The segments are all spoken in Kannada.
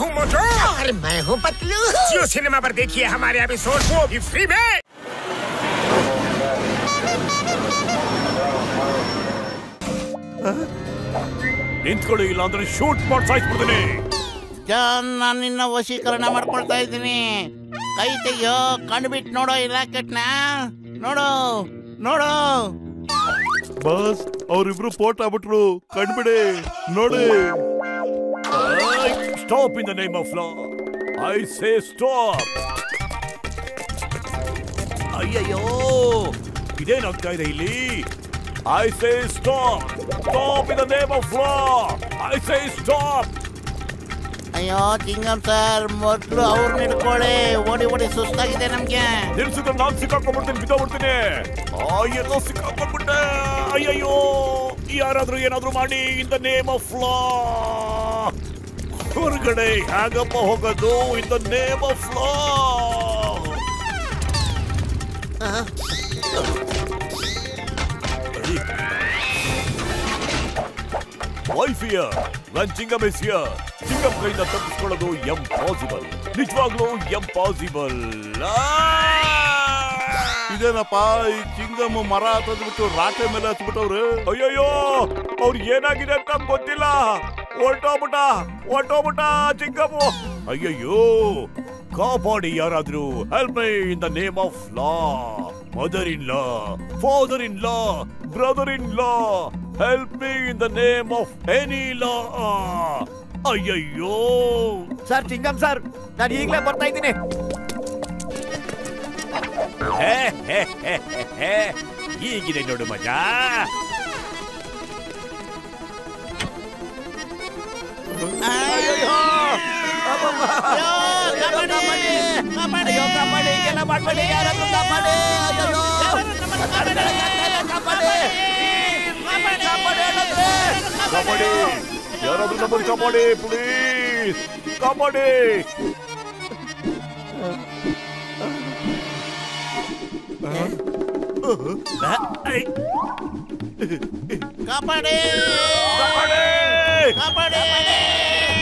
हूँ मोटू और मैं हूँ पतलू। जियो सिनेमा पर देखिए हमारे एपिसोड, वो भी फ्री में। ನಿಂತ್ಕೊಳ್ಳಿ, ಇಲ್ಲ ಅಂದ್ರೆ ಶೂಟ್ ಮಾಡಿ ಸಾಯಿಸ್ಬಿಡ್ತೀನಿ. ಜಾನ್, ನಾನು ನಿನ್ನ ವಶೀಕರಣ ಮಾಡ್ಕೊಳ್ತಾ ಇದ್ದೀನಿ. ಕೈ ತೆಗಿಯೋ, ಕಣ್ಬಿಟ್ಟು ನೋಡೋ ಈ ರಾಕೆಟ್ನ. ನೋಡು ನೋಡು. ಬಸ್, ಅವ್ರಿಬ್ರು ಪೋಟ್ ಆಗ್ಬಿಟ್ರು. ಕಣ್ಬಿಡಿ, ನೋಡಿ. Stop in the name of law. I say stop. ಅಯ್ಯಯ್ಯೋ, ಇದೇನಾಗ್ತಾ ಇದೆ ಇಲ್ಲಿ? I say stop! Stop in the name of law! I say stop! ಅಯ್ಯೋ ಚಿಂಗಂ ಸರ್, ಮೊದಲು ಅವ್ರು ನಿಡ್ಕೊಳ್ಳಿ. ಓಡಿ ಓಡಿ ಸುಸ್ತಾಗಿದೆ ನಮ್ಗೆ. ನಿಲ್ಸಿದ್ರೆ ನಾನು ಸಿಕ್ಕಾಕೊಂಡ್ಬಿಡ್ತೀನಿ, ಬಿದ್ದೋಗ್ಬಿಡ್ತೀನಿ. ಎಲ್ಲೋ ಸಿಕ್ಕಾಕೊಂಡ್ಬಿಟ್ಟೆ. ಅಯ್ಯಯ್ಯೋ, ಯಾರಾದ್ರೂ ಏನಾದ್ರೂ ಮಾಡಿ ಇನ್ ದ ನೇಮ್ ಆಫ್ ಲಾ. ಹೊರಗಡೆ ಹೇಗಪ್ಪ ಹೋಗೋದು ಇನ್ the name of law? Why fear? When Chingam is here, Chingam ಕೈಯಿಂದ ತಪ್ಪಿಸ್ಕೊಳ್ಳೋದು ಇಂಪಾಸಿಬಲ್. ನಿಜವಾಗ್ಲೂ ಇಂಪಾಸಿಬಲ್. ಇದೇನಪ್ಪ, ಈ ಚಿಂಗಮ್ ಮರ ಹತ್ತದ್ಬಿಟ್ಟು ರಾಟೆ ಮೇಲೆ ಹತ್ಬಿಟ್ಟವ್ರು. ಅಯ್ಯಯ್ಯೋ, ಅವ್ರಿಗೆ ಏನಾಗಿದೆ ಅಂತ ಗೊತ್ತಿಲ್ಲ. ಹೊರ್ಟೋಗ್ಬಿಟ್ಟ ಚಿಂಗಮ್ಮು. ಅಯ್ಯಯ್ಯೋ, ಕಾಪಾಡಿ ಯಾರಾದ್ರೂ. Help me in the name of law. Mother in law, father in law, brother in law, help me in the name of any law. ಅಯ್ಯಯ್ಯೋ ಸರ್, ಚಿಂಗಂ ಸರ್, ನಾನು ಈಗಲೇ ಬರ್ತಾ ಇದ್ದೀನಿ. ಹೀಗಿದೆ ನೋಡು ಮಜಾ. ಕಾಪಾಡಿ, ಯಾರಾದ್ರೂ ನಮ್ಮನ್ನು ಕಾಪಾಡಿ ಪ್ಲೀಸ್, ಕಾಪಾಡಿ. ಕಾಪಾಡಿ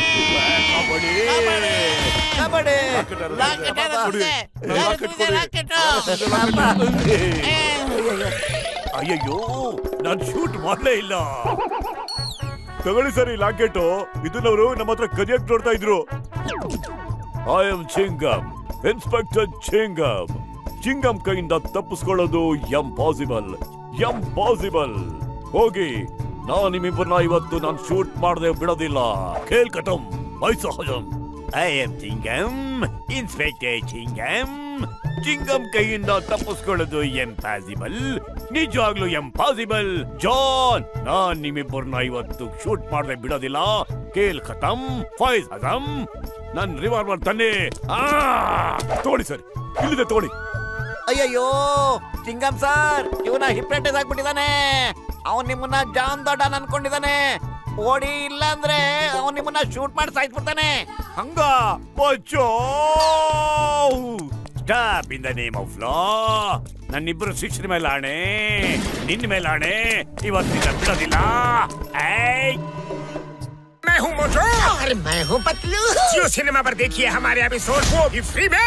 ಕಾಪಾಡಿ ಕಾಪಾಡಿ. ಅಯ್ಯಯ್ಯೋ, ನಾನು ಶೂಟ್ ಮಾಡಲೇ ಇಲ್ಲ. ತಗೊಳ್ಳಿ ಸರ್ ಈ ಲಾಕೆಟ್. ಇದನ್ನವರು ನಮ್ಮ ಹತ್ರ ಕದಿಯಕ್ ನೋಡ್ತಾ ಇದ್ರು. I am Chingam, inspector Chingam. Chingam ಕೈಯಿಂದ ತಪ್ಪಿಸ್ಕೊಳ್ಳೋದು ಇಂಪಾಸಿಬಲ್. ಹೋಗಿ, ನಾನು ನಿಮ್ಮಿಬ್ಬರನ್ನ ಇವತ್ತು ನಾನು ಶೂಟ್ ಮಾಡದೆ ಬಿಡೋದಿಲ್ಲ. ಖೇಲ್ ಖತಮ್, ಐಸಾ ಹಜಮ್. I am Chingam, inspector Chingam. Chingam ಕೈಯಿಂದ ತಪ್ಪಿಸ್ಕೊಳ್ಳೋದು ಇಂಪಾಸಿಬಲ್, ನಿಜವಾಗ್ಲೂ ಇಂಪಾಸಿಬಲ್. ಜಾನ್, ನಾನ್ ನಿಮ್ಮಿಬ್ಬರನ್ನ ಇವತ್ತು ಶೂಟ್ ಮಾಡದೆ ಬಿಡೋದಿಲ್ಲ. ಖೇಲ್ ಖತಮ್, ಫೈಜ್ ಹಜಮ್. ನನ್ ರಿವಾಲ್ವರ್ ತನ್ನಿ. ತೋಡಿ ಸರ್, ಇಲ್ಲಿದೆ ತೋಡಿ. ಅಯ್ಯಯ್ಯೋ ಚಿಂಗಂ ಸರ್, ಇವನ ಹಿಪ್ನಟೈಸ್ ಆಗ್ಬಿಟ್ಟಿದ್ದಾನೆ. ಅವನ್ ನಿಮ್ಮನ್ನ ಜಾನ್ ದೊಡ್ಡನ್ ಅನ್ಕೊಂಡಿದ್ದಾನೆ. ಓಡಿ, ಇಲ್ಲ ಅಂದ್ರೆ ಅವನ್ ನಿಮ್ಮನ್ನ ಶೂಟ್ ಮಾಡಿ ಸಾಯಿಸ್ಬಿಡ್ತಾನೆ. ಹಂಗ ಬಚ್ಚೋ. Stop in the name of law. ನನ್ನಿಬ್ಬರು ಶಿಕ್ಷಣ ಮೇಲೆ ಆಣೆ, ನಿನ್ನ ಮೇಲೆ ಆಣೆ, ಇವತ್ತಿನ ಬಿಡೋದಿಲ್ಲ. मैं हूँ मोटू और मैं हूँ पतलू। जियो सिनेमा पर देखिए हमारे एपिसोड, वो भी फ्री में।